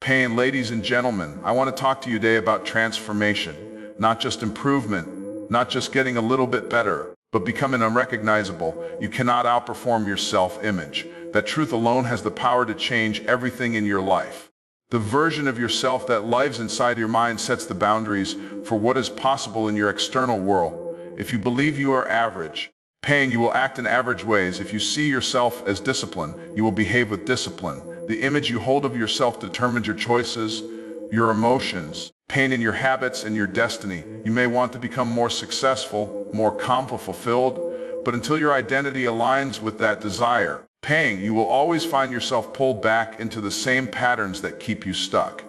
Pain, ladies and gentlemen, I want to talk to you today about transformation, not just improvement, not just getting a little bit better, but becoming unrecognizable. You cannot outperform your self-image. That truth alone has the power to change everything in your life. The version of yourself that lives inside your mind sets the boundaries for what is possible in your external world. If you believe you are average, pain, you will act in average ways. If you see yourself as disciplined, you will behave with discipline. The image you hold of yourself determines your choices, your emotions, pain in your habits, and your destiny. You may want to become more successful, more calm, fulfilled, but until your identity aligns with that desire, pain, you will always find yourself pulled back into the same patterns that keep you stuck.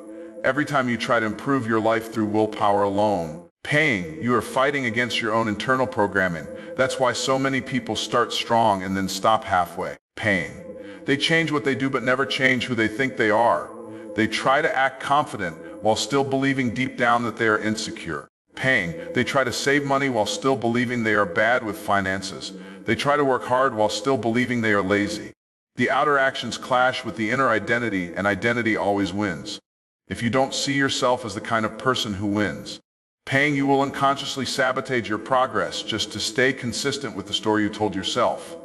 Every time you try to improve your life through willpower alone, pain, you are fighting against your own internal programming. That's why so many people start strong and then stop halfway. Pain. They change what they do but never change who they think they are. They try to act confident while still believing deep down that they are insecure. Pain. They try to save money while still believing they are bad with finances. They try to work hard while still believing they are lazy. The outer actions clash with the inner identity, and identity always wins. If you don't see yourself as the kind of person who wins, pain, you will unconsciously sabotage your progress just to stay consistent with the story you told yourself.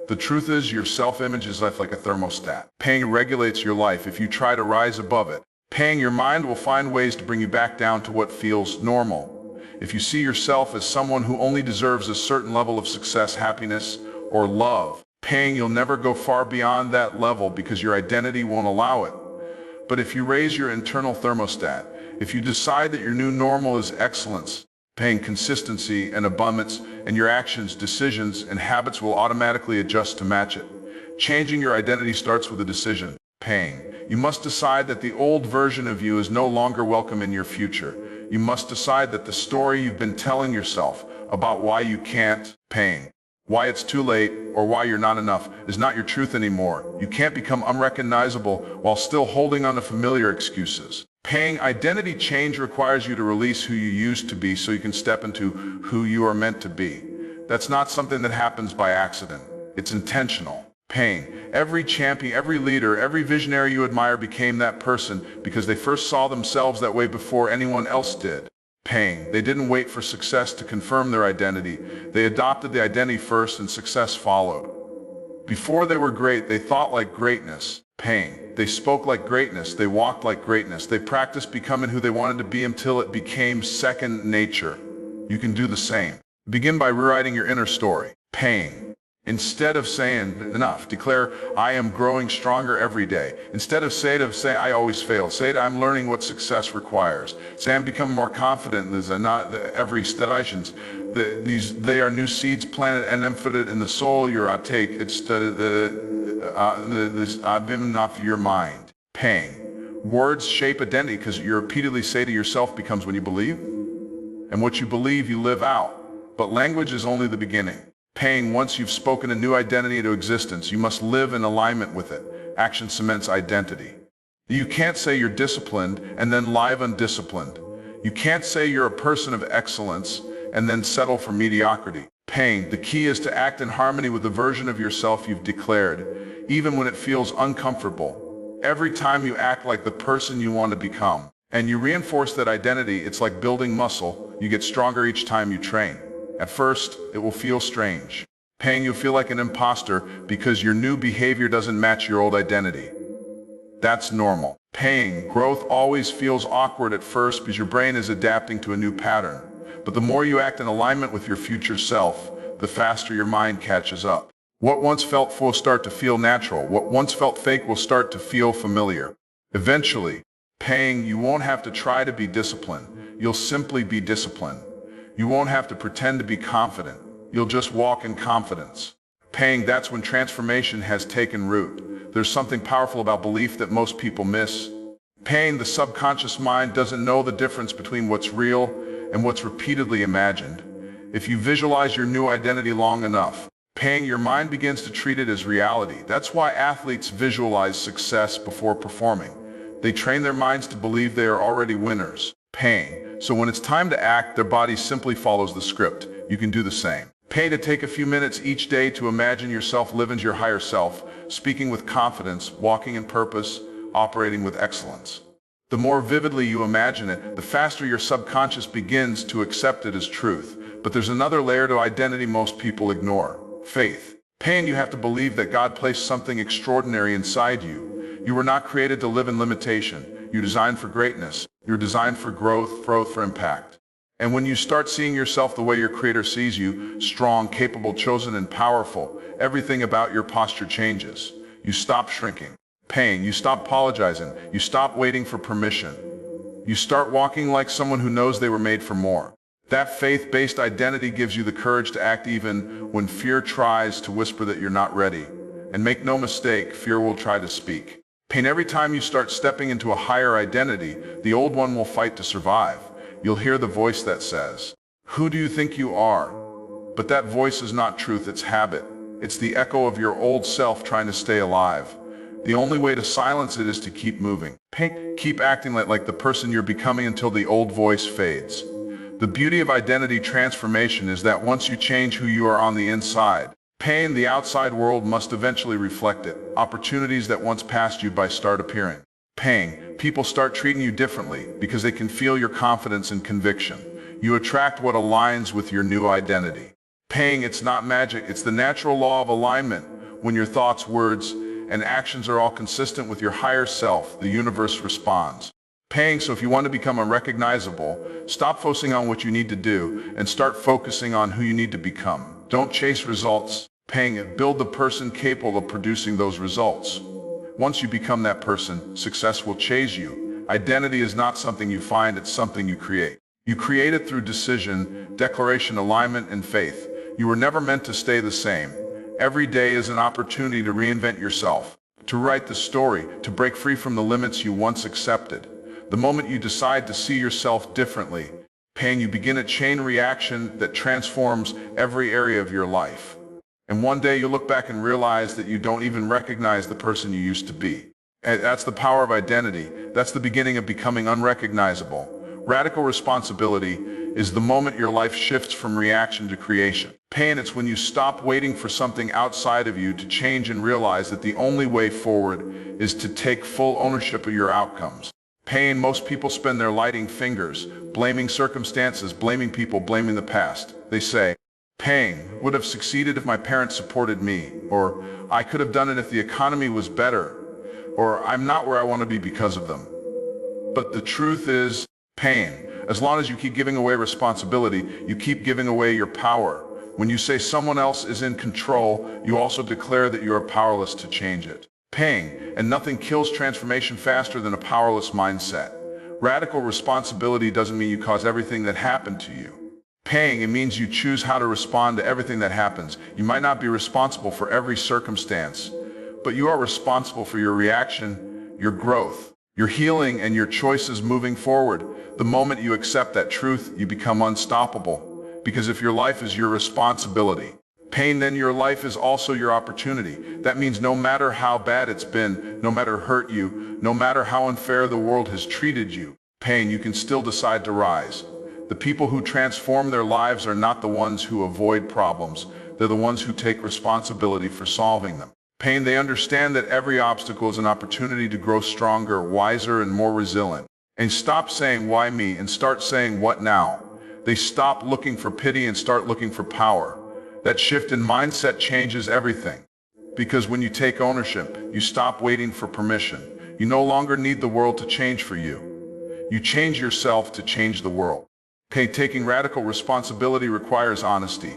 The truth is, your self-image is like a thermostat. Pain regulates your life. If you try to rise above it, pain, your mind will find ways to bring you back down to what feels normal. If you see yourself as someone who only deserves a certain level of success, happiness, or love, pain, you'll never go far beyond that level because your identity won't allow it. But if you raise your internal thermostat, if you decide that your new normal is excellence, pain, consistency, and abundance, and your actions, decisions, and habits will automatically adjust to match it. Changing your identity starts with a decision. Pain. You must decide that the old version of you is no longer welcome in your future. You must decide that the story you've been telling yourself about why you can't, pain, why it's too late, or why you're not enough is not your truth anymore. You can't become unrecognizable while still holding on to familiar excuses. Pain. Identity change requires you to release who you used to be so you can step into who you are meant to be. That's not something that happens by accident. It's intentional. Pain. Every champion, every leader, every visionary you admire became that person because they first saw themselves that way before anyone else did. Pain. They didn't wait for success to confirm their identity. They adopted the identity first and success followed. Before they were great, they thought like greatness. Pain. They spoke like greatness. They walked like greatness. They practiced becoming who they wanted to be until it became second nature. You can do the same. Begin by rewriting your inner story. Pain. Instead of saying enough, declare I am growing stronger every day. Instead of say I always fail, say I'm learning what success requires. Say I'm becoming more confident than not every stations. They are new seeds planted and embedded in the soul you take. It's I've been enough your mind. Pain. Words shape identity because you repeatedly say to yourself becomes when you believe. And what you believe you live out. But language is only the beginning. Pain. Once you've spoken a new identity into existence, you must live in alignment with it. Action cements identity. You can't say you're disciplined and then live undisciplined. You can't say you're a person of excellence and then settle for mediocrity. Pain. The key is to act in harmony with the version of yourself you've declared, even when it feels uncomfortable. Every time you act like the person you want to become, and you reinforce that identity, it's like building muscle. You get stronger each time you train. At first, it will feel strange. Pain. You'll feel like an imposter because your new behavior doesn't match your old identity. That's normal. Pain. Growth always feels awkward at first because your brain is adapting to a new pattern. But the more you act in alignment with your future self, the faster your mind catches up. What once felt full will start to feel natural. What once felt fake will start to feel familiar. Eventually, pain, you won't have to try to be disciplined. You'll simply be disciplined. You won't have to pretend to be confident. You'll just walk in confidence. Pain. That's when transformation has taken root. There's something powerful about belief that most people miss. Pain. The subconscious mind doesn't know the difference between what's real and what's repeatedly imagined. If you visualize your new identity long enough, pain, your mind begins to treat it as reality. That's why athletes visualize success before performing. They train their minds to believe they are already winners. Pain. So when it's time to act, their body simply follows the script. You can do the same. Pay to take a few minutes each day to imagine yourself living your higher self, speaking with confidence, walking in purpose, operating with excellence. The more vividly you imagine it, the faster your subconscious begins to accept it as truth. But there's another layer to identity most people ignore: faith. Pain, you have to believe that God placed something extraordinary inside you. You were not created to live in limitation. You're designed for greatness. You're designed for growth, for impact. And when you start seeing yourself the way your Creator sees you, strong, capable, chosen, and powerful, everything about your posture changes. You stop shrinking. Pain, you stop apologizing. You stop waiting for permission. You start walking like someone who knows they were made for more. That faith-based identity gives you the courage to act even when fear tries to whisper that you're not ready. And make no mistake, fear will try to speak. Pain, every time you start stepping into a higher identity, the old one will fight to survive. You'll hear the voice that says, "Who do you think you are?" But that voice is not truth, it's habit. It's the echo of your old self trying to stay alive. The only way to silence it is to keep moving. Pain, keep acting like the person you're becoming until the old voice fades. The beauty of identity transformation is that once you change who you are on the inside, pain, the outside world must eventually reflect it. Opportunities that once passed you by start appearing. Pain, people start treating you differently because they can feel your confidence and conviction. You attract what aligns with your new identity. Pain, it's not magic, it's the natural law of alignment. When your thoughts, words, and actions are all consistent with your higher self, the universe responds. Pain, so if you want to become unrecognizable, stop focusing on what you need to do and start focusing on who you need to become. Don't chase results. Pain, build the person capable of producing those results. Once you become that person, success will chase you. Identity is not something you find, it's something you create. You create it through decision, declaration, alignment, and faith. You were never meant to stay the same. Every day is an opportunity to reinvent yourself, to write the story, to break free from the limits you once accepted. The moment you decide to see yourself differently, pain, you begin a chain reaction that transforms every area of your life. And one day you'll look back and realize that you don't even recognize the person you used to be. And that's the power of identity. That's the beginning of becoming unrecognizable. Radical responsibility is the moment your life shifts from reaction to creation. Pain, it's when you stop waiting for something outside of you to change and realize that the only way forward is to take full ownership of your outcomes. Pain, most people spend their lighting fingers, blaming circumstances, blaming people, blaming the past. They say, pain, would have succeeded if my parents supported me, or I could have done it if the economy was better, or I'm not where I want to be because of them. But the truth is, pain, as long as you keep giving away responsibility, you keep giving away your power. When you say someone else is in control, you also declare that you are powerless to change it. Pain, and nothing kills transformation faster than a powerless mindset. Radical responsibility doesn't mean you cause everything that happened to you. Pain, it means you choose how to respond to everything that happens. You might not be responsible for every circumstance, but you are responsible for your reaction, your growth, your healing, and your choices moving forward. The moment you accept that truth, you become unstoppable. Because if your life is your responsibility, pain, then your life is also your opportunity. That means no matter how bad it's been, no matter hurt you, no matter how unfair the world has treated you, pain, you can still decide to rise. The people who transform their lives are not the ones who avoid problems. They're the ones who take responsibility for solving them. Pain, they understand that every obstacle is an opportunity to grow stronger, wiser, and more resilient. And stop saying, why me? And start saying, what now? They stop looking for pity and start looking for power. That shift in mindset changes everything. Because when you take ownership, you stop waiting for permission. You no longer need the world to change for you. You change yourself to change the world. Okay, taking radical responsibility requires honesty.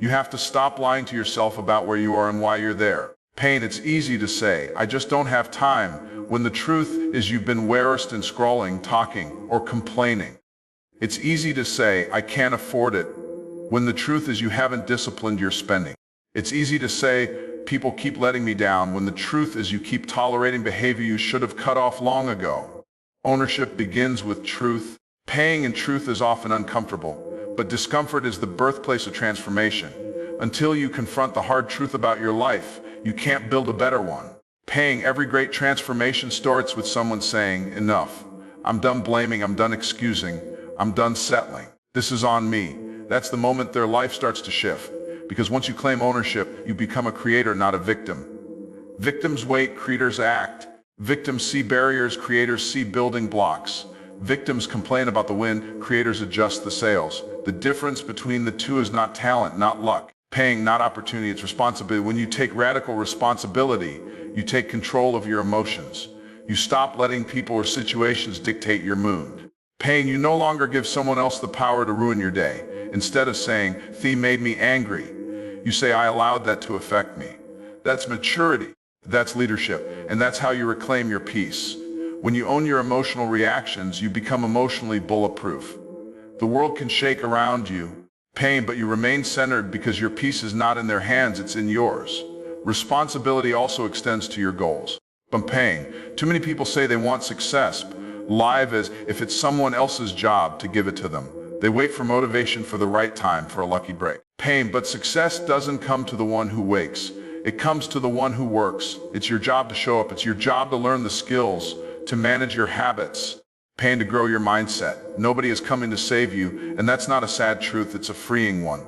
You have to stop lying to yourself about where you are and why you're there. Pain, it's easy to say, I just don't have time, when the truth is you've been embarrassed and scrolling, talking, or complaining. It's easy to say, I can't afford it, when the truth is you haven't disciplined your spending. It's easy to say, people keep letting me down, when the truth is you keep tolerating behavior you should have cut off long ago. Ownership begins with truth. Pain and truth is often uncomfortable, but discomfort is the birthplace of transformation. Until you confront the hard truth about your life, you can't build a better one. Pain, every great transformation starts with someone saying, enough. I'm done blaming, I'm done excusing, I'm done settling. This is on me. That's the moment their life starts to shift. Because once you claim ownership, you become a creator, not a victim. Victims wait, creators act. Victims see barriers, creators see building blocks. Victims complain about the wind, creators adjust the sails. The difference between the two is not talent, not luck. Paying, not opportunity, it's responsibility. When you take radical responsibility, you take control of your emotions. You stop letting people or situations dictate your mood. Paying, you no longer give someone else the power to ruin your day. Instead of saying, "Thee made me angry," you say, "I allowed that to affect me." That's maturity. That's leadership. And that's how you reclaim your peace. When you own your emotional reactions, you become emotionally bulletproof. The world can shake around you, pain, but you remain centered because your peace is not in their hands, it's in yours. Responsibility also extends to your goals. But pain, too many people say they want success, live as if it's someone else's job to give it to them. They wait for motivation for the right time, for a lucky break. Pain, but success doesn't come to the one who wakes. It comes to the one who works. It's your job to show up. It's your job to learn the skills, to manage your habits. Pain, to grow your mindset. Nobody is coming to save you, and that's not a sad truth, it's a freeing one.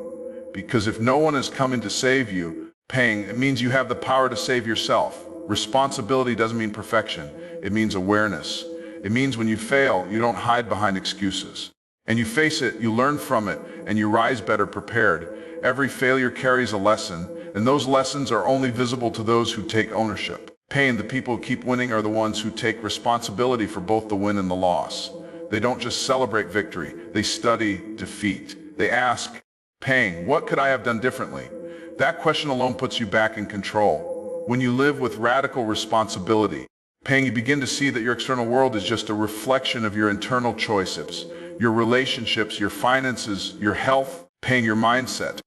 Because if no one is coming to save you, pain, it means you have the power to save yourself. Responsibility doesn't mean perfection, it means awareness. It means when you fail, you don't hide behind excuses. And you face it, you learn from it, and you rise better prepared. Every failure carries a lesson, and those lessons are only visible to those who take ownership. Pain, the people who keep winning are the ones who take responsibility for both the win and the loss. They don't just celebrate victory, they study defeat. They ask, pain, what could I have done differently? That question alone puts you back in control. When you live with radical responsibility, pain, you begin to see that your external world is just a reflection of your internal choices, your relationships, your finances, your health, pain, your mindset.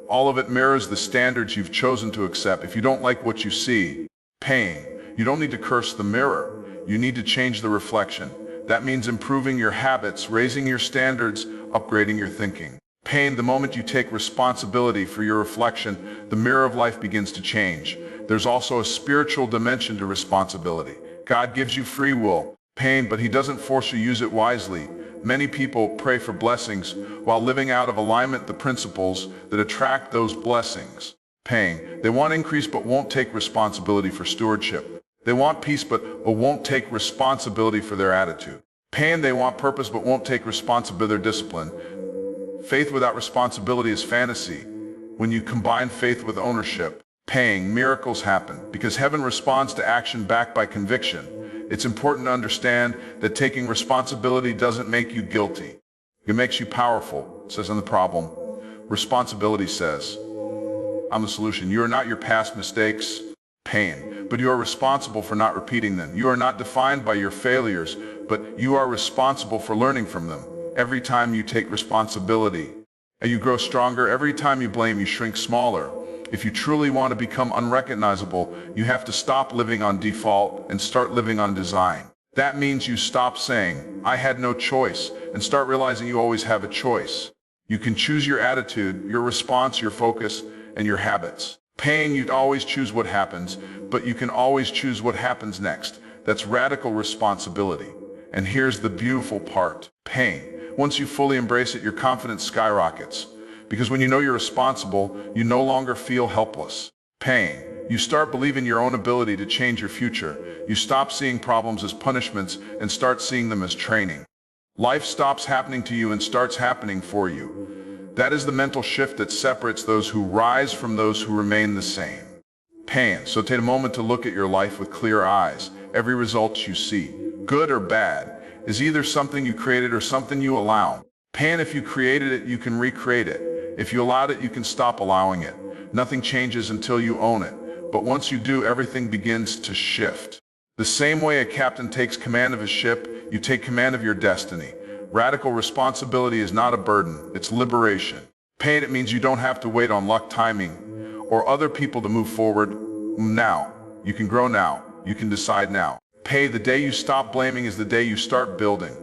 All of it mirrors the standards you've chosen to accept. If you don't like what you see, pain, you don't need to curse the mirror. You need to change the reflection. That means improving your habits, raising your standards, upgrading your thinking. Pain, the moment you take responsibility for your reflection, the mirror of life begins to change. There's also a spiritual dimension to responsibility. God gives you free will, pain, but He doesn't force you to use it wisely. Many people pray for blessings while living out of alignment the principles that attract those blessings. Pain, they want increase but won't take responsibility for stewardship. They want peace but won't take responsibility for their attitude. Pain, they want purpose but won't take responsibility for their discipline. Faith without responsibility is fantasy. When you combine faith with ownership, pain, miracles happen because heaven responds to action backed by conviction. It's important to understand that taking responsibility doesn't make you guilty. It makes you powerful, says in the problem. Responsibility says, I'm the solution. You are not your past mistakes, pain, but you are responsible for not repeating them. You are not defined by your failures, but you are responsible for learning from them. Every time you take responsibility, and you grow stronger. Every time you blame, you shrink smaller. If you truly want to become unrecognizable, you have to stop living on default and start living on design. That means you stop saying, I had no choice, and start realizing you always have a choice. You can choose your attitude, your response, your focus, and your habits. Pain, you'd always choose what happens, but you can always choose what happens next. That's radical responsibility. And here's the beautiful part. Pain. Once you fully embrace it, your confidence skyrockets. Because when you know you're responsible, you no longer feel helpless. Pain. You start believing your own ability to change your future. You stop seeing problems as punishments and start seeing them as training. Life stops happening to you and starts happening for you. That is the mental shift that separates those who rise from those who remain the same. Pain. So take a moment to look at your life with clear eyes. Every result you see, good or bad, is either something you created or something you allow. Pain, if you created it, you can recreate it. If you allowed it, you can stop allowing it. Nothing changes until you own it. But once you do, everything begins to shift. The same way a captain takes command of his ship, you take command of your destiny. Radical responsibility is not a burden, it's liberation. Pain, it means you don't have to wait on luck, timing, or other people to move forward. Now. You can grow now. You can decide now. Pain, the day you stop blaming is the day you start building.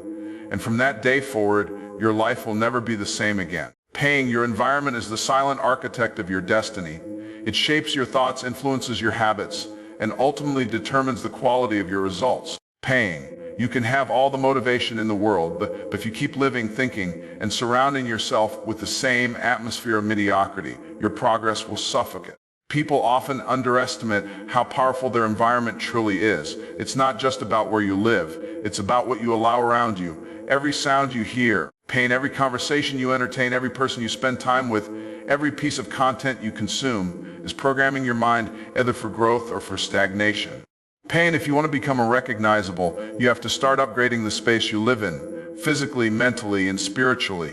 And from that day forward, your life will never be the same again. Pain, your environment is the silent architect of your destiny. It shapes your thoughts, influences your habits, and ultimately determines the quality of your results. Pain, you can have all the motivation in the world, but if you keep living, thinking, and surrounding yourself with the same atmosphere of mediocrity, your progress will suffocate. People often underestimate how powerful their environment truly is. It's not just about where you live, it's about what you allow around you. Every sound you hear, pain, every conversation you entertain, every person you spend time with, every piece of content you consume is programming your mind either for growth or for stagnation. Pain, if you want to become recognizable, you have to start upgrading the space you live in, physically, mentally, and spiritually.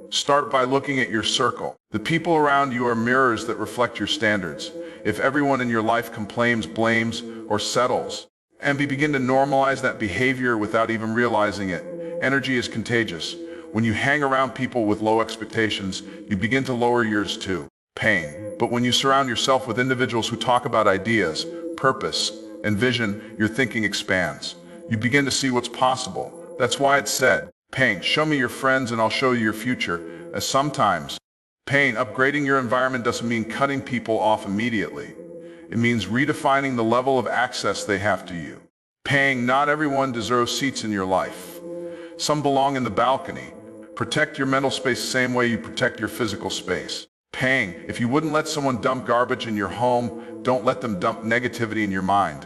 Start by looking at your circle. The people around you are mirrors that reflect your standards. If everyone in your life complains, blames, or settles, and begin to normalize that behavior without even realizing it, energy is contagious. When you hang around people with low expectations, you begin to lower yours too. Pain. But when you surround yourself with individuals who talk about ideas, purpose, and vision, your thinking expands. You begin to see what's possible. That's why it's said, pain, show me your friends and I'll show you your future. As sometimes, pain, upgrading your environment doesn't mean cutting people off immediately. It means redefining the level of access they have to you. Pain, not everyone deserves seats in your life. Some belong in the balcony. Protect your mental space the same way you protect your physical space. Pain, if you wouldn't let someone dump garbage in your home, don't let them dump negativity in your mind.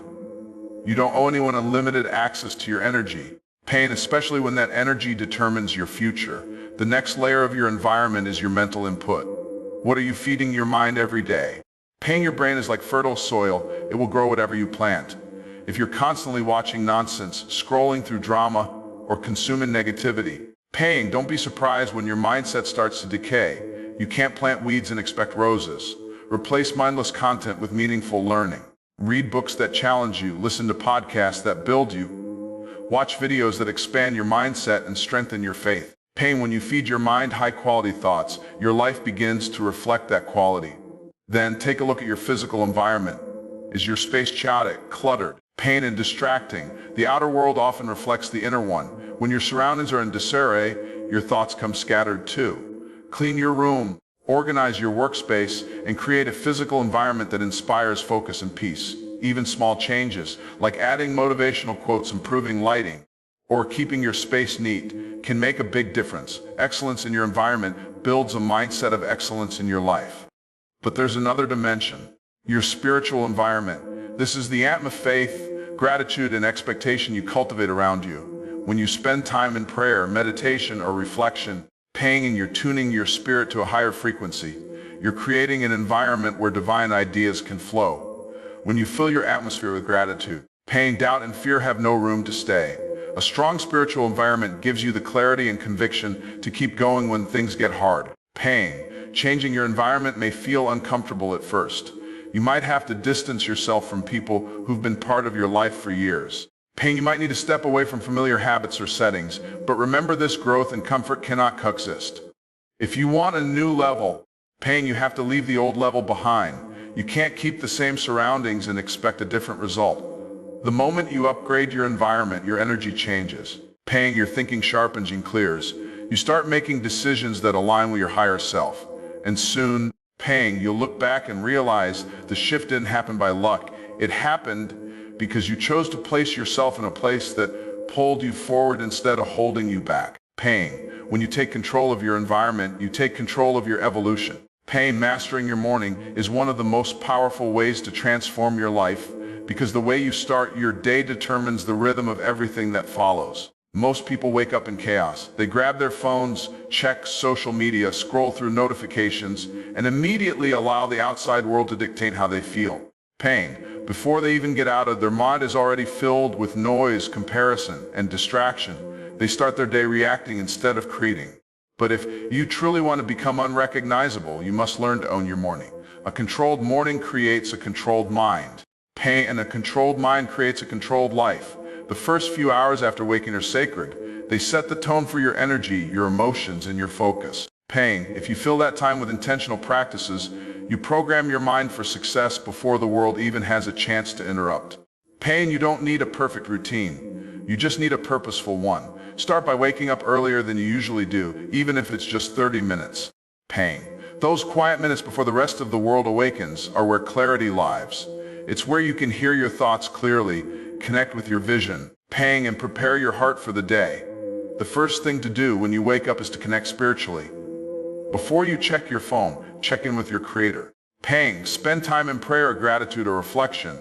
You don't owe anyone unlimited access to your energy. Pain, especially when that energy determines your future. The next layer of your environment is your mental input. What are you feeding your mind every day? Pain, your brain is like fertile soil. It will grow whatever you plant. If you're constantly watching nonsense, scrolling through drama, or consuming negativity, pain, don't be surprised when your mindset starts to decay. You can't plant weeds and expect roses. Replace mindless content with meaningful learning. Read books that challenge you, listen to podcasts that build you, watch videos that expand your mindset and strengthen your faith. Pain, when you feed your mind high-quality thoughts, your life begins to reflect that quality. Then take a look at your physical environment. Is your space chaotic, cluttered, pain, and distracting? The outer world often reflects the inner one. When your surroundings are in disarray, your thoughts come scattered too. Clean your room, organize your workspace, and create a physical environment that inspires focus and peace. Even small changes, like adding motivational quotes, improving lighting, or keeping your space neat, can make a big difference. Excellence in your environment builds a mindset of excellence in your life. But there's another dimension, your spiritual environment. This is the atmosphere of faith, gratitude, and expectation you cultivate around you. When you spend time in prayer, meditation, or reflection, paying and you're tuning your spirit to a higher frequency, you're creating an environment where divine ideas can flow. When you fill your atmosphere with gratitude, pain, doubt, and fear have no room to stay. A strong spiritual environment gives you the clarity and conviction to keep going when things get hard. Pain, changing your environment may feel uncomfortable at first. You might have to distance yourself from people who've been part of your life for years. Pain, you might need to step away from familiar habits or settings, but remember this: growth and comfort cannot coexist. If you want a new level, pain, you have to leave the old level behind. You can't keep the same surroundings and expect a different result. The moment you upgrade your environment, your energy changes. Pain, your thinking sharpens and clears. You start making decisions that align with your higher self. And soon, pain, you'll look back and realize the shift didn't happen by luck. It happened because you chose to place yourself in a place that pulled you forward instead of holding you back. Pain, when you take control of your environment, you take control of your evolution. Pain, mastering your morning is one of the most powerful ways to transform your life, because the way you start your day determines the rhythm of everything that follows. Most people wake up in chaos. They grab their phones, check social media, scroll through notifications, and immediately allow the outside world to dictate how they feel. Pain, before they even get out of their mind, is already filled with noise, comparison, and distraction. They start their day reacting instead of creating. But if you truly want to become unrecognizable, you must learn to own your morning. A controlled morning creates a controlled mind. Pain, and a controlled mind creates a controlled life. The first few hours after waking are sacred. They set the tone for your energy, your emotions, and your focus. Pain, if you fill that time with intentional practices, you program your mind for success before the world even has a chance to interrupt. Pain, you don't need a perfect routine. You just need a purposeful one. Start by waking up earlier than you usually do, even if it's just 30 minutes. Pain, those quiet minutes before the rest of the world awakens are where clarity lives. It's where you can hear your thoughts clearly, connect with your vision, pain, and prepare your heart for the day. The first thing to do when you wake up is to connect spiritually. Before you check your phone, check in with your Creator. Pain, spend time in prayer, gratitude, or reflection.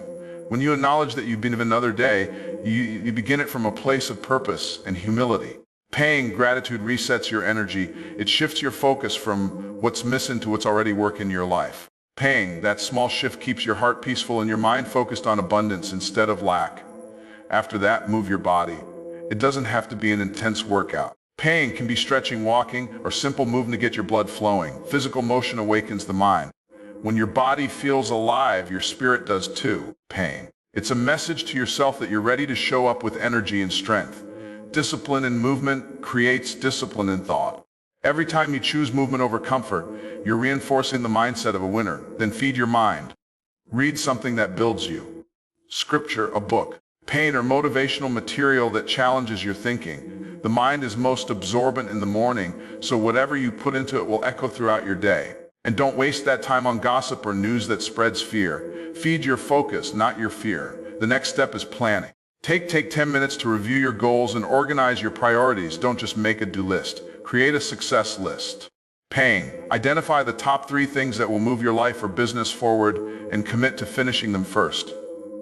When you acknowledge that you've been given another day, you begin it from a place of purpose and humility. Paying gratitude resets your energy. It shifts your focus from what's missing to what's already working in your life. Paying, that small shift keeps your heart peaceful and your mind focused on abundance instead of lack. After that, move your body. It doesn't have to be an intense workout. Paying can be stretching, walking, or simple movement to get your blood flowing. Physical motion awakens the mind. When your body feels alive, your spirit does too. Paying. It's a message to yourself that you're ready to show up with energy and strength. Discipline in movement creates discipline in thought. Every time you choose movement over comfort, you're reinforcing the mindset of a winner. Then feed your mind. Read something that builds you. Scripture, a book, pain, or motivational material that challenges your thinking. The mind is most absorbent in the morning, so whatever you put into it will echo throughout your day. And don't waste that time on gossip or news that spreads fear. Feed your focus, not your fear. The next step is planning. Take 10 minutes to review your goals and organize your priorities. Don't just make a do list. Create a success list. Pain. Identify the top 3 things that will move your life or business forward and commit to finishing them first.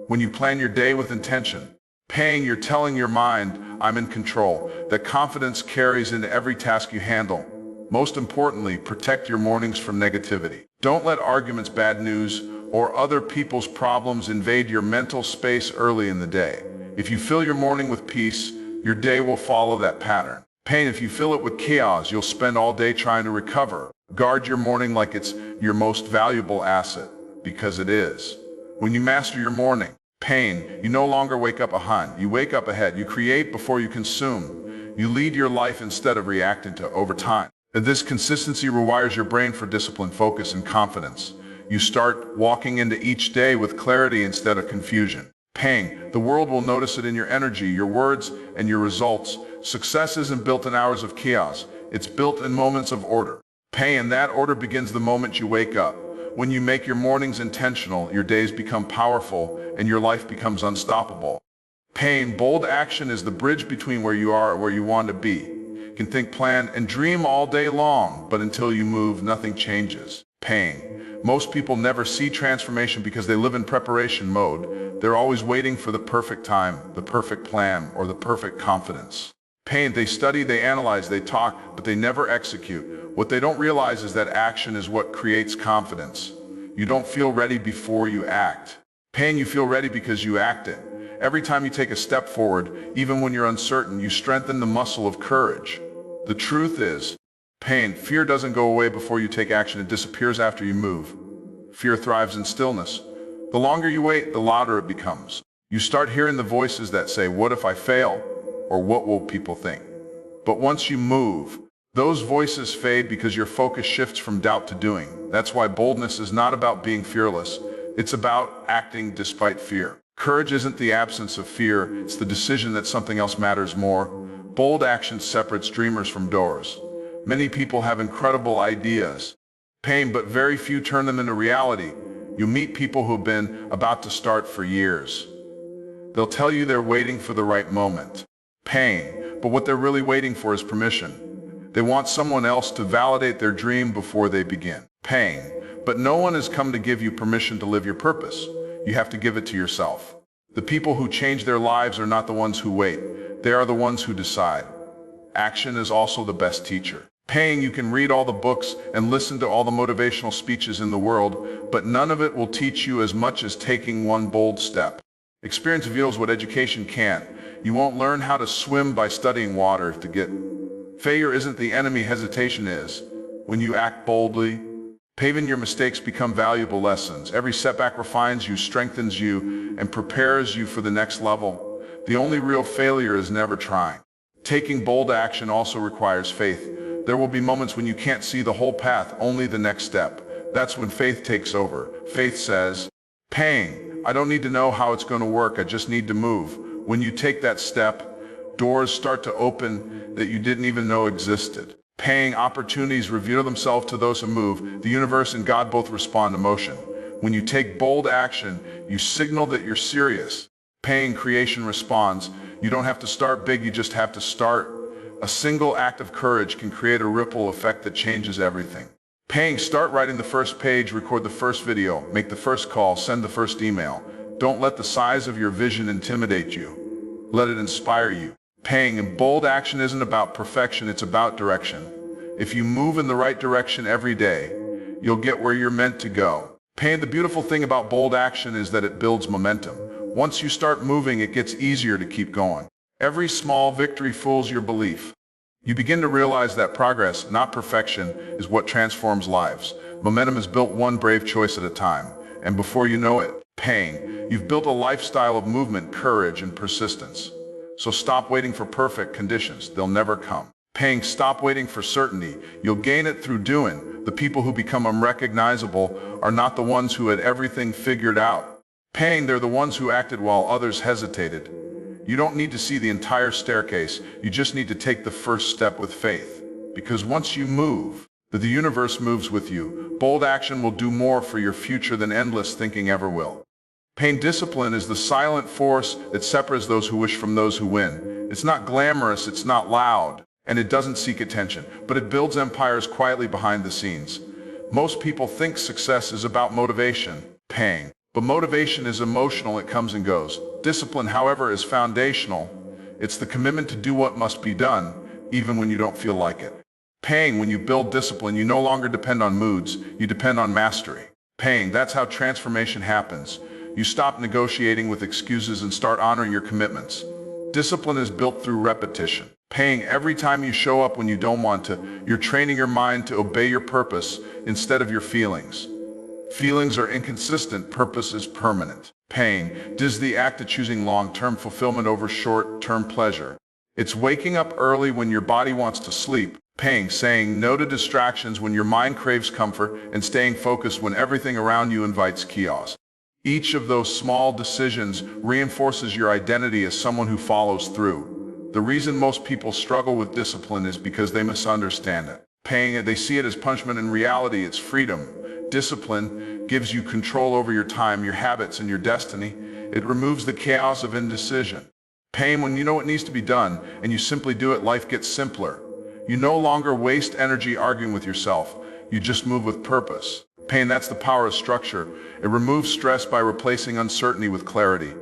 When you plan your day with intention, Paying, you're telling your mind, I'm in control. That confidence carries into every task you handle. Most importantly, protect your mornings from negativity. Don't let arguments, bad news, or other people's problems invade your mental space early in the day. If you fill your morning with peace, your day will follow that pattern. Pain, if you fill it with chaos, you'll spend all day trying to recover. Guard your morning like it's your most valuable asset, because it is. When you master your morning, pain, you no longer wake up behind. You wake up ahead. You create before you consume. You lead your life instead of reacting to over time. And this consistency rewires your brain for discipline, focus, and confidence. You start walking into each day with clarity instead of confusion. Pain, the world will notice it in your energy, your words, and your results. Success isn't built in hours of chaos. It's built in moments of order. Pain, that order begins the moment you wake up. When you make your mornings intentional, your days become powerful, and your life becomes unstoppable. Pain, bold action is the bridge between where you are and where you want to be. You can think, plan, and dream all day long, but until you move, nothing changes. Pain. Most people never see transformation because they live in preparation mode. They're always waiting for the perfect time, the perfect plan, or the perfect confidence. Pain, they study, they analyze, they talk, but they never execute. What they don't realize is that action is what creates confidence. You don't feel ready before you act. Pain, you feel ready because you act it. Every time you take a step forward, even when you're uncertain, you strengthen the muscle of courage. The truth is, pain, fear doesn't go away before you take action. It disappears after you move. Fear thrives in stillness. The longer you wait, the louder it becomes. You start hearing the voices that say, what if I fail? Or what will people think? But once you move, those voices fade because your focus shifts from doubt to doing. That's why boldness is not about being fearless. It's about acting despite fear. Courage isn't the absence of fear. It's the decision that something else matters more. Bold action separates dreamers from doers. Many people have incredible ideas, pain, but very few turn them into reality. You meet people who've been about to start for years. They'll tell you they're waiting for the right moment. Pain, but what they're really waiting for is permission. They want someone else to validate their dream before they begin. Pain, but no one has come to give you permission to live your purpose. You have to give it to yourself. The people who change their lives are not the ones who wait. They are the ones who decide. Action is also the best teacher. Pain, you can read all the books and listen to all the motivational speeches in the world, but none of it will teach you as much as taking one bold step. Experience reveals what education can't. You won't learn how to swim by studying water to get. Failure isn't the enemy, hesitation is. When you act boldly, paving your mistakes become valuable lessons. Every setback refines you, strengthens you, and prepares you for the next level. The only real failure is never trying. Taking bold action also requires faith. There will be moments when you can't see the whole path, only the next step. That's when faith takes over. Faith says, pain, I don't need to know how it's going to work, I just need to move. When you take that step, doors start to open that you didn't even know existed. Pain, opportunities reveal themselves to those who move. The universe and God both respond to motion. When you take bold action, you signal that you're serious. Pain, creation responds. You don't have to start big, you just have to start. A single act of courage can create a ripple effect that changes everything. Pain, start writing the first page, record the first video, make the first call, send the first email. Don't let the size of your vision intimidate you. Let it inspire you. Pain, and bold action isn't about perfection, it's about direction. If you move in the right direction every day, you'll get where you're meant to go. Pain, the beautiful thing about bold action is that it builds momentum. Once you start moving, it gets easier to keep going. Every small victory fools your belief. You begin to realize that progress, not perfection, is what transforms lives. Momentum is built one brave choice at a time. And before you know it, pain, you've built a lifestyle of movement, courage, and persistence. So stop waiting for perfect conditions. They'll never come. Pain, stop waiting for certainty. You'll gain it through doing. The people who become unrecognizable are not the ones who had everything figured out. Pain, they're the ones who acted while others hesitated. You don't need to see the entire staircase, you just need to take the first step with faith. Because once you move, the universe moves with you. Bold action will do more for your future than endless thinking ever will. Pain, discipline is the silent force that separates those who wish from those who win. It's not glamorous, it's not loud, and it doesn't seek attention, but it builds empires quietly behind the scenes. Most people think success is about motivation, pain. But motivation is emotional, it comes and goes. Discipline, however, is foundational. It's the commitment to do what must be done, even when you don't feel like it. Pain, when you build discipline, you no longer depend on moods, you depend on mastery. Pain, that's how transformation happens. You stop negotiating with excuses and start honoring your commitments. Discipline is built through repetition. Pain, every time you show up when you don't want to, you're training your mind to obey your purpose instead of your feelings. Feelings are inconsistent, purpose is permanent. Pain is the act of choosing long-term fulfillment over short-term pleasure. It's waking up early when your body wants to sleep. Pain, saying no to distractions when your mind craves comfort, and staying focused when everything around you invites chaos. Each of those small decisions reinforces your identity as someone who follows through. The reason most people struggle with discipline is because they misunderstand it. Pain, they see it as punishment. In reality, it's freedom. Discipline gives you control over your time, your habits, and your destiny. It removes the chaos of indecision. Pain, when you know what needs to be done and you simply do it, life gets simpler. You no longer waste energy arguing with yourself. You just move with purpose. Pain, that's the power of structure. It removes stress by replacing uncertainty with clarity.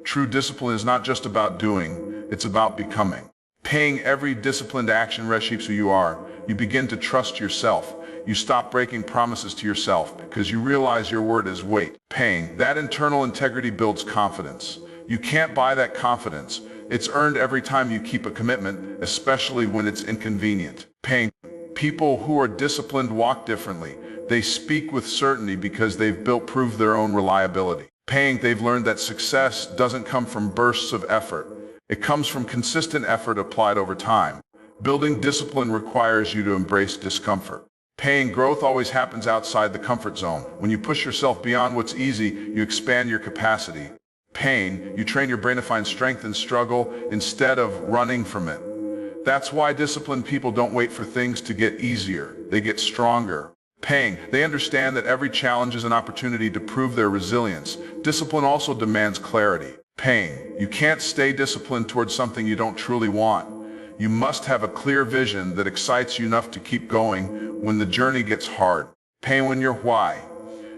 True discipline is not just about doing, it's about becoming. Pain, every disciplined action reshapes who you are. You begin to trust yourself. You stop breaking promises to yourself because you realize your word is weight. Pain, that internal integrity builds confidence. You can't buy that confidence. It's earned every time you keep a commitment, especially when it's inconvenient. Pain, people who are disciplined walk differently. They speak with certainty because they've proved their own reliability. Pain, they've learned that success doesn't come from bursts of effort. It comes from consistent effort applied over time. Building discipline requires you to embrace discomfort. Pain, growth always happens outside the comfort zone. When you push yourself beyond what's easy, you expand your capacity. Pain, you train your brain to find strength in struggle instead of running from it. That's why disciplined people don't wait for things to get easier. They get stronger. Pain, they understand that every challenge is an opportunity to prove their resilience. Discipline also demands clarity. Pain, you can't stay disciplined towards something you don't truly want. You must have a clear vision that excites you enough to keep going when the journey gets hard. Pain, when your why,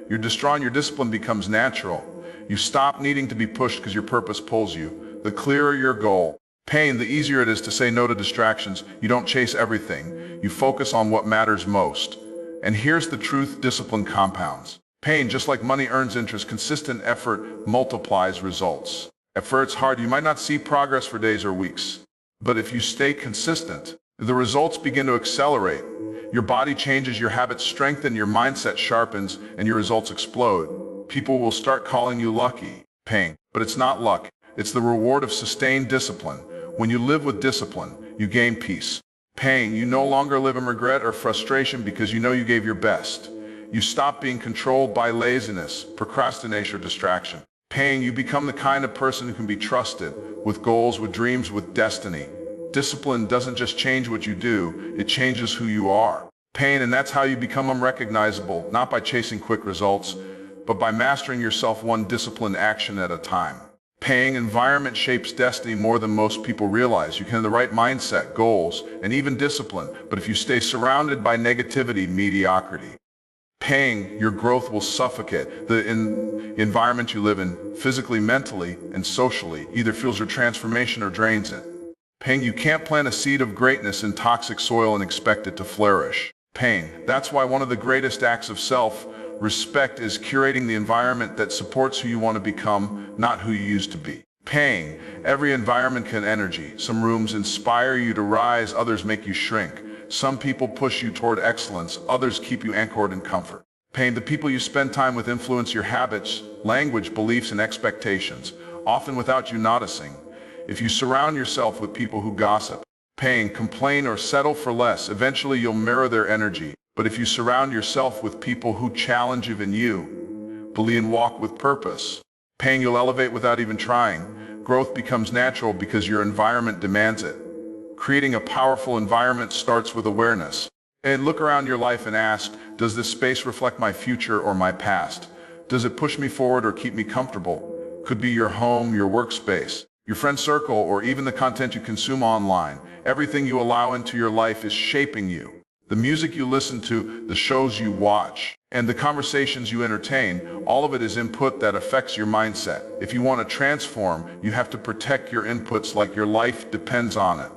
you're distraught, your discipline becomes natural. You stop needing to be pushed because your purpose pulls you. The clearer your goal. Pain, the easier it is to say no to distractions. You don't chase everything. You focus on what matters most. And here's the truth, discipline compounds. Pain, just like money earns interest, consistent effort multiplies results. At first it's hard, you might not see progress for days or weeks. But if you stay consistent, the results begin to accelerate. Your body changes, your habits strengthen, your mindset sharpens, and your results explode. People will start calling you lucky. Pain, but it's not luck. It's the reward of sustained discipline. When you live with discipline, you gain peace. Pain, you no longer live in regret or frustration because you know you gave your best. You stop being controlled by laziness, procrastination, or distraction. Pain, you become the kind of person who can be trusted, with goals, with dreams, with destiny. Discipline doesn't just change what you do, it changes who you are. Pain, and that's how you become unrecognizable, not by chasing quick results, but by mastering yourself one disciplined action at a time. Paying environment shapes destiny more than most people realize. You can have the right mindset, goals, and even discipline, but if you stay surrounded by negativity, mediocrity, paying, your growth will suffocate. The environment you live in, physically, mentally, and socially, either fuels your transformation or drains it. Paying, you can't plant a seed of greatness in toxic soil and expect it to flourish. Pain, that's why one of the greatest acts of self-respect is curating the environment that supports who you want to become, not who you used to be. Pain, every environment can energy. Some rooms inspire you to rise, others make you shrink. Some people push you toward excellence, others keep you anchored in comfort. Pain, the people you spend time with influence your habits, language, beliefs, and expectations, often without you noticing. If you surround yourself with people who gossip, pain, complain, or settle for less, eventually you'll mirror their energy. But if you surround yourself with people who challenge even you, believe and walk with purpose, pain, you'll elevate without even trying. Growth becomes natural because your environment demands it. Creating a powerful environment starts with awareness. And look around your life and ask, does this space reflect my future or my past? Does it push me forward or keep me comfortable? Could be your home, your workspace, your friend circle, or even the content you consume online. Everything you allow into your life is shaping you. The music you listen to, the shows you watch, and the conversations you entertain, all of it is input that affects your mindset. If you want to transform, you have to protect your inputs like your life depends on it.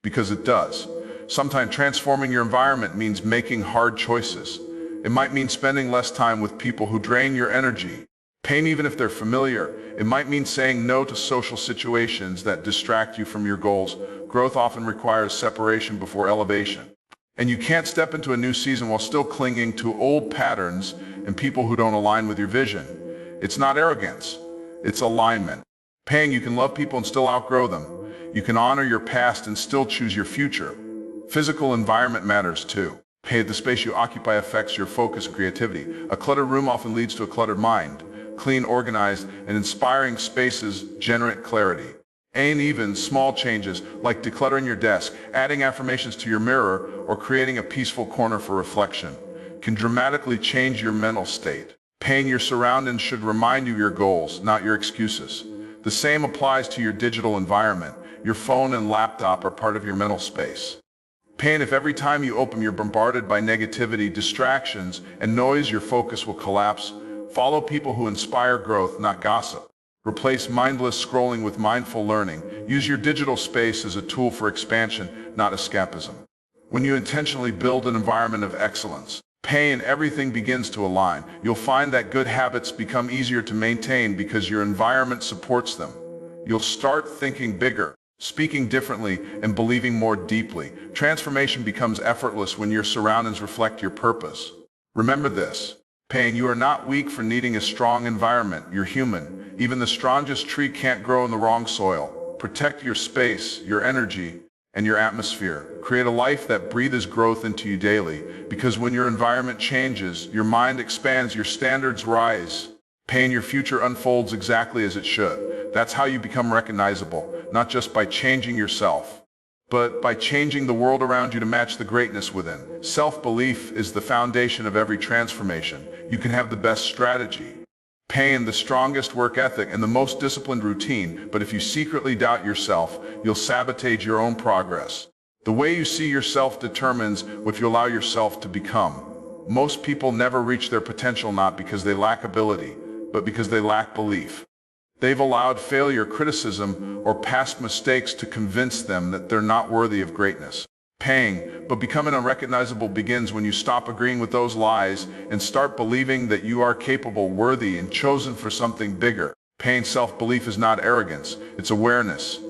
Because it does. Sometimes transforming your environment means making hard choices. It might mean spending less time with people who drain your energy. Pain, even if they're familiar. It might mean saying no to social situations that distract you from your goals. Growth often requires separation before elevation. And you can't step into a new season while still clinging to old patterns and people who don't align with your vision. It's not arrogance, it's alignment. Pain, you can love people and still outgrow them. You can honor your past and still choose your future. Physical environment matters too. Hey, the space you occupy affects your focus and creativity. A cluttered room often leads to a cluttered mind. Clean, organized, and inspiring spaces generate clarity. And even small changes like decluttering your desk, adding affirmations to your mirror, or creating a peaceful corner for reflection can dramatically change your mental state. Pain, your surroundings should remind you of your goals, not your excuses. The same applies to your digital environment. Your phone and laptop are part of your mental space. Pain, if every time you open you're bombarded by negativity, distractions, and noise, your focus will collapse. Follow people who inspire growth, not gossip. Replace mindless scrolling with mindful learning. Use your digital space as a tool for expansion, not escapism. When you intentionally build an environment of excellence, pain, everything begins to align. You'll find that good habits become easier to maintain because your environment supports them. You'll start thinking bigger, speaking differently, and believing more deeply. Transformation becomes effortless when your surroundings reflect your purpose. Remember this. Pain, you are not weak for needing a strong environment. You're human. Even the strongest tree can't grow in the wrong soil. Protect your space, your energy, and your atmosphere. Create a life that breathes growth into you daily, because when your environment changes, your mind expands, your standards rise. Pain, your future unfolds exactly as it should. That's how you become recognizable, not just by changing yourself, but by changing the world around you to match the greatness within. Self-belief is the foundation of every transformation. You can have the best strategy, pain, the strongest work ethic, and the most disciplined routine, but if you secretly doubt yourself, you'll sabotage your own progress. The way you see yourself determines what you allow yourself to become. Most people never reach their potential not because they lack ability, but because they lack belief. They've allowed failure, criticism, or past mistakes to convince them that they're not worthy of greatness. Pain, but becoming unrecognizable begins when you stop agreeing with those lies and start believing that you are capable, worthy, and chosen for something bigger. Pain, self-belief is not arrogance, it's awareness.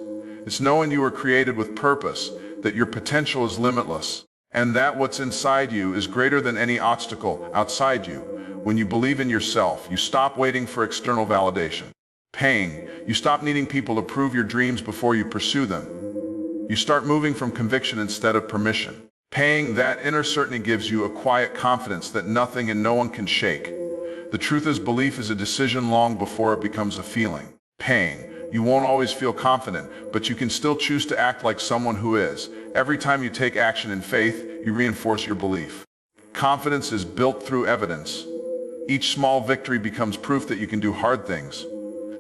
It's knowing you were created with purpose, that your potential is limitless, and that what's inside you is greater than any obstacle outside you. When you believe in yourself, you stop waiting for external validation. Pain, you stop needing people to prove your dreams before you pursue them. You start moving from conviction instead of permission. Pain, that inner certainty gives you a quiet confidence that nothing and no one can shake. The truth is, belief is a decision long before it becomes a feeling. Pain, you won't always feel confident, but you can still choose to act like someone who is. Every time you take action in faith, you reinforce your belief. Confidence is built through evidence. Each small victory becomes proof that you can do hard things.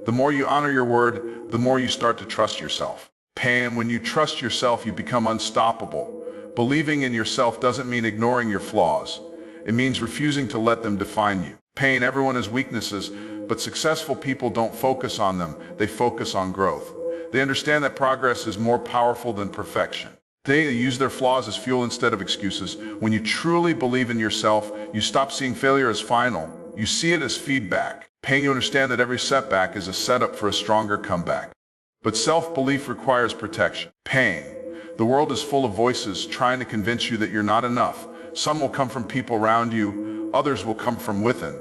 The more you honor your word, the more you start to trust yourself. Pain, when you trust yourself, you become unstoppable. Believing in yourself doesn't mean ignoring your flaws. It means refusing to let them define you. Pain, everyone has weaknesses, but successful people don't focus on them. They focus on growth. They understand that progress is more powerful than perfection. They use their flaws as fuel instead of excuses. When you truly believe in yourself, you stop seeing failure as final. You see it as feedback. Pain, you understand that every setback is a setup for a stronger comeback. But self-belief requires protection. Pain. The world is full of voices trying to convince you that you're not enough. Some will come from people around you, others will come from within.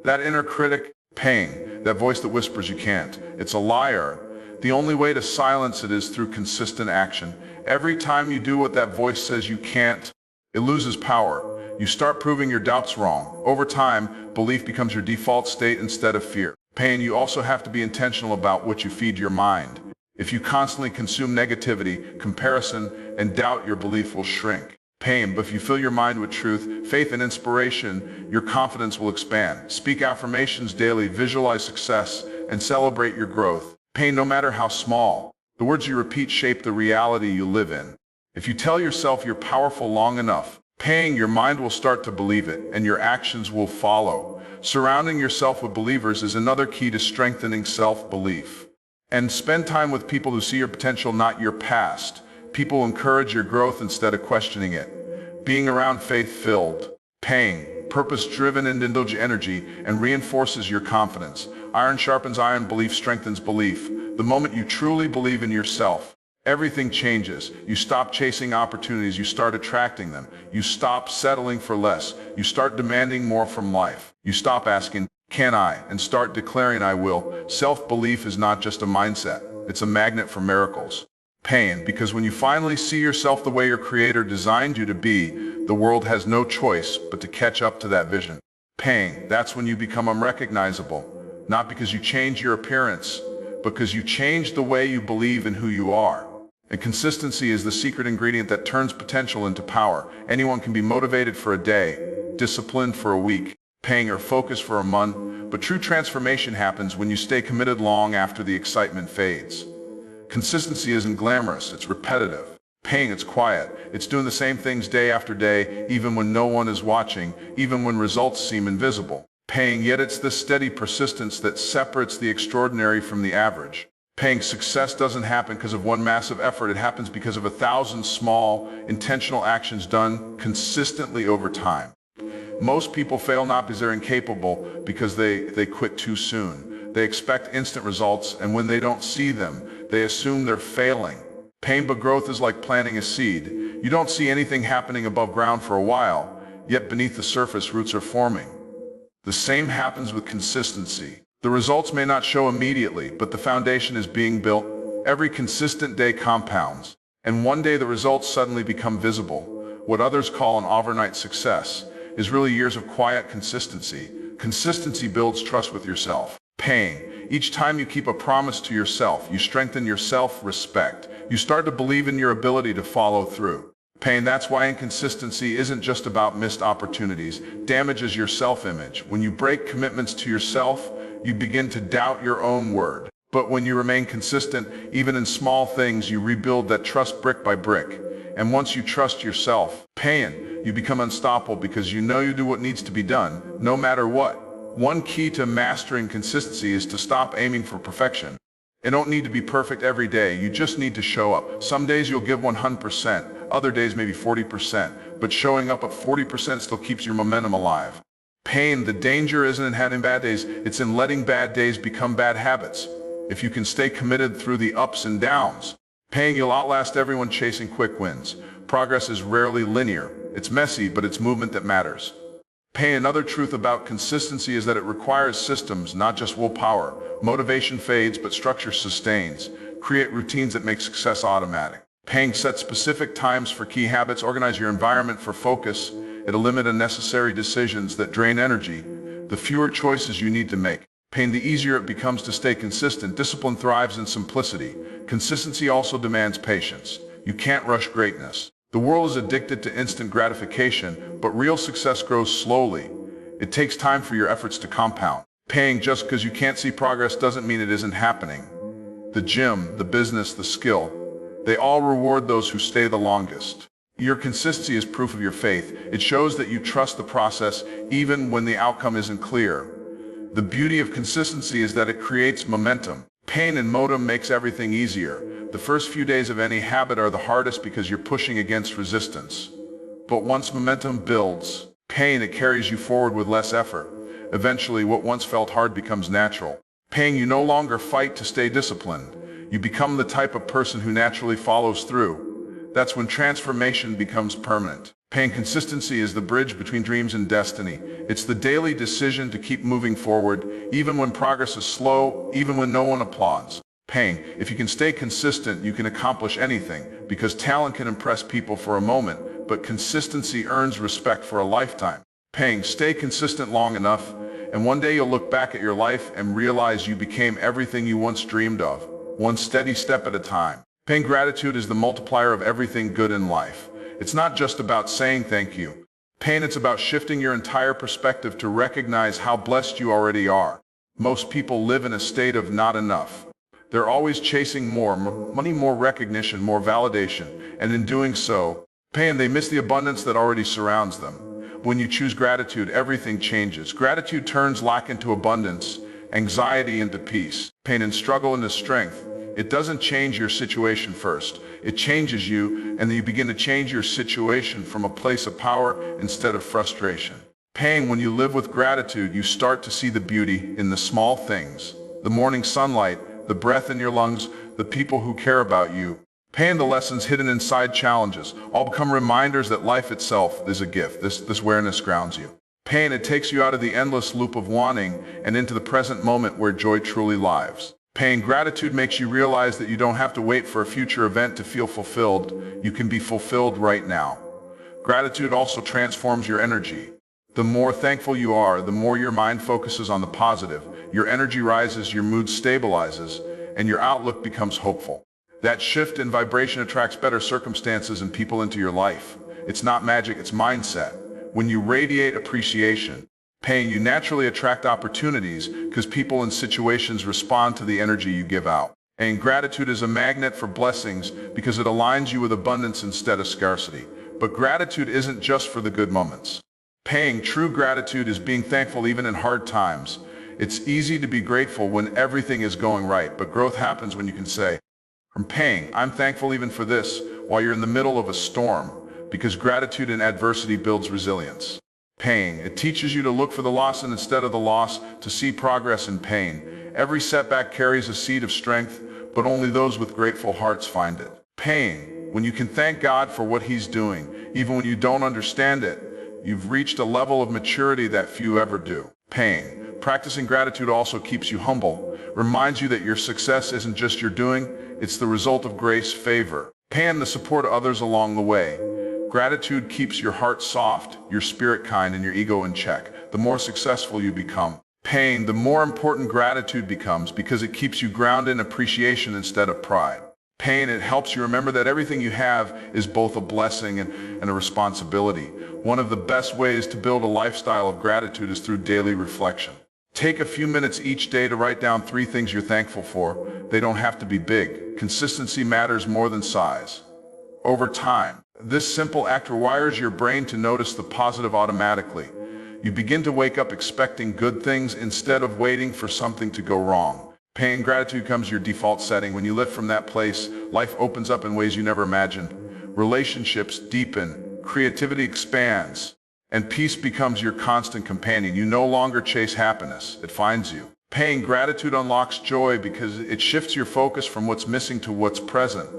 That inner critic, pain, that voice that whispers you can't, it's a liar. The only way to silence it is through consistent action. Every time you do what that voice says you can't, it loses power. You start proving your doubts wrong. Over time, belief becomes your default state instead of fear. Pain, you also have to be intentional about what you feed your mind. If you constantly consume negativity, comparison, and doubt, your belief will shrink. Pain, but if you fill your mind with truth, faith, and inspiration, your confidence will expand. Speak affirmations daily, visualize success, and celebrate your growth. Pain, no matter how small, the words you repeat shape the reality you live in. If you tell yourself you're powerful long enough, pain, your mind will start to believe it, and your actions will follow. Surrounding yourself with believers is another key to strengthening self-belief. And spend time with people who see your potential, not your past. People encourage your growth instead of questioning it. Being around faith-filled, pain, purpose-driven and indulge energy and reinforces your confidence. Iron sharpens iron, belief strengthens belief. The moment you truly believe in yourself, everything changes. You stop chasing opportunities, you start attracting them. You stop settling for less. You start demanding more from life. You stop asking, can I, and start declaring I will. Self-belief is not just a mindset, it's a magnet for miracles. Pain, because when you finally see yourself the way your creator designed you to be, the world has no choice but to catch up to that vision. Pain, that's when you become unrecognizable, not because you change your appearance, but because you change the way you believe in who you are. And consistency is the secret ingredient that turns potential into power. Anyone can be motivated for a day, disciplined for a week, pain or focused for a month, but true transformation happens when you stay committed long after the excitement fades. Consistency isn't glamorous, it's repetitive. Pain, it's quiet. It's doing the same things day after day, even when no one is watching, even when results seem invisible. Pain, yet it's this steady persistence that separates the extraordinary from the average. Pain, success doesn't happen because of one massive effort, it happens because of 1,000 small, intentional actions done consistently over time. Most people fail not because they're incapable, because they quit too soon. They expect instant results, and when they don't see them, they assume they're failing. Pain, but growth is like planting a seed. You don't see anything happening above ground for a while, yet beneath the surface roots are forming. The same happens with consistency. The results may not show immediately, but the foundation is being built. Every consistent day compounds, and one day the results suddenly become visible. What others call an overnight success is really years of quiet consistency. Consistency builds trust with yourself. Pain. Each time you keep a promise to yourself, you strengthen your self-respect. You start to believe in your ability to follow through. Pain, that's why inconsistency isn't just about missed opportunities. Damages your self-image. When you break commitments to yourself, you begin to doubt your own word. But when you remain consistent, even in small things, you rebuild that trust brick by brick. And once you trust yourself, pain, you become unstoppable because you know you do what needs to be done, no matter what. One key to mastering consistency is to stop aiming for perfection. You don't need to be perfect every day, you just need to show up. Some days you'll give 100%, other days maybe 40%, but showing up at 40% still keeps your momentum alive. Pain, the danger isn't in having bad days, it's in letting bad days become bad habits. If you can stay committed through the ups and downs, pain, you'll outlast everyone chasing quick wins. Progress is rarely linear. It's messy, but it's movement that matters. Pain, another truth about consistency is that it requires systems, not just willpower. Motivation fades, but structure sustains. Create routines that make success automatic. Pain, set specific times for key habits. Organize your environment for focus. It'll limit unnecessary decisions that drain energy. The fewer choices you need to make. Pain, the easier it becomes to stay consistent. Discipline thrives in simplicity. Consistency also demands patience. You can't rush greatness. The world is addicted to instant gratification, but real success grows slowly. It takes time for your efforts to compound. Pain, just because you can't see progress doesn't mean it isn't happening. The gym, the business, the skill, they all reward those who stay the longest. Your consistency is proof of your faith. It shows that you trust the process even when the outcome isn't clear. The beauty of consistency is that it creates momentum. Pain and momentum makes everything easier. The first few days of any habit are the hardest because you're pushing against resistance. But once momentum builds, pain, it carries you forward with less effort. Eventually, what once felt hard becomes natural. Pain, you no longer fight to stay disciplined. You become the type of person who naturally follows through. That's when transformation becomes permanent. Pain, consistency is the bridge between dreams and destiny. It's the daily decision to keep moving forward, even when progress is slow, even when no one applauds. Pain, if you can stay consistent, you can accomplish anything, because talent can impress people for a moment, but consistency earns respect for a lifetime. Pain, stay consistent long enough, and one day you'll look back at your life and realize you became everything you once dreamed of, one steady step at a time. Pain, gratitude is the multiplier of everything good in life. It's not just about saying thank you. Pain, it's about shifting your entire perspective to recognize how blessed you already are. Most people live in a state of not enough. They're always chasing more money, more recognition, more validation, and in doing so, pain, they miss the abundance that already surrounds them. When you choose gratitude, everything changes. Gratitude turns lack into abundance, anxiety into peace, pain and struggle into strength. It doesn't change your situation first. It changes you, and then you begin to change your situation from a place of power instead of frustration. Pain, when you live with gratitude, you start to see the beauty in the small things. The morning sunlight, the breath in your lungs, the people who care about you. Pain, the lessons hidden inside challenges, all become reminders that life itself is a gift. This awareness grounds you. Pain, it takes you out of the endless loop of wanting and into the present moment where joy truly lives. Pain, gratitude makes you realize that you don't have to wait for a future event to feel fulfilled. You can be fulfilled right now. Gratitude also transforms your energy. The more thankful you are, the more your mind focuses on the positive. Your energy rises, your mood stabilizes, and your outlook becomes hopeful. That shift in vibration attracts better circumstances and people into your life. It's not magic, it's mindset. When you radiate appreciation, pain, you naturally attract opportunities because people and situations respond to the energy you give out. And gratitude is a magnet for blessings because it aligns you with abundance instead of scarcity. But gratitude isn't just for the good moments. Pain, true gratitude is being thankful even in hard times. It's easy to be grateful when everything is going right, but growth happens when you can say, from pain, I'm thankful even for this, while you're in the middle of a storm, because gratitude in adversity builds resilience. Pain, it teaches you to look for the loss and instead of the loss, to see progress in pain. Every setback carries a seed of strength, but only those with grateful hearts find it. Pain, when you can thank God for what He's doing, even when you don't understand it, you've reached a level of maturity that few ever do. Pain, practicing gratitude also keeps you humble, reminds you that your success isn't just your doing, it's the result of grace, favor, pain, the support of others along the way. Gratitude keeps your heart soft, your spirit kind, and your ego in check. The more successful you become, pain, the more important gratitude becomes because it keeps you grounded in appreciation instead of pride. Pain, it helps you remember that everything you have is both a blessing and a responsibility. One of the best ways to build a lifestyle of gratitude is through daily reflection. Take a few minutes each day to write down 3 things you're thankful for. They don't have to be big. Consistency matters more than size. Over time, this simple act rewires your brain to notice the positive automatically. You begin to wake up expecting good things instead of waiting for something to go wrong. Pain, gratitude becomes your default setting. When you live from that place, life opens up in ways you never imagined. Relationships deepen, creativity expands, and peace becomes your constant companion. You no longer chase happiness, it finds you. Pain, gratitude unlocks joy because it shifts your focus from what's missing to what's present.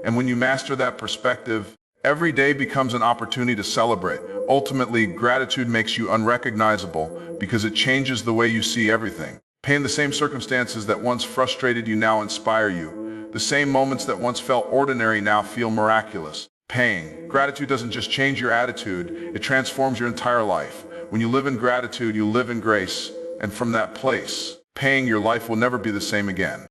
And when you master that perspective, every day becomes an opportunity to celebrate. Ultimately, gratitude makes you unrecognizable because it changes the way you see everything. Pain, the same circumstances that once frustrated you now inspire you. The same moments that once felt ordinary now feel miraculous. Pain, gratitude doesn't just change your attitude, it transforms your entire life. When you live in gratitude, you live in grace. And from that place, pain, your life will never be the same again.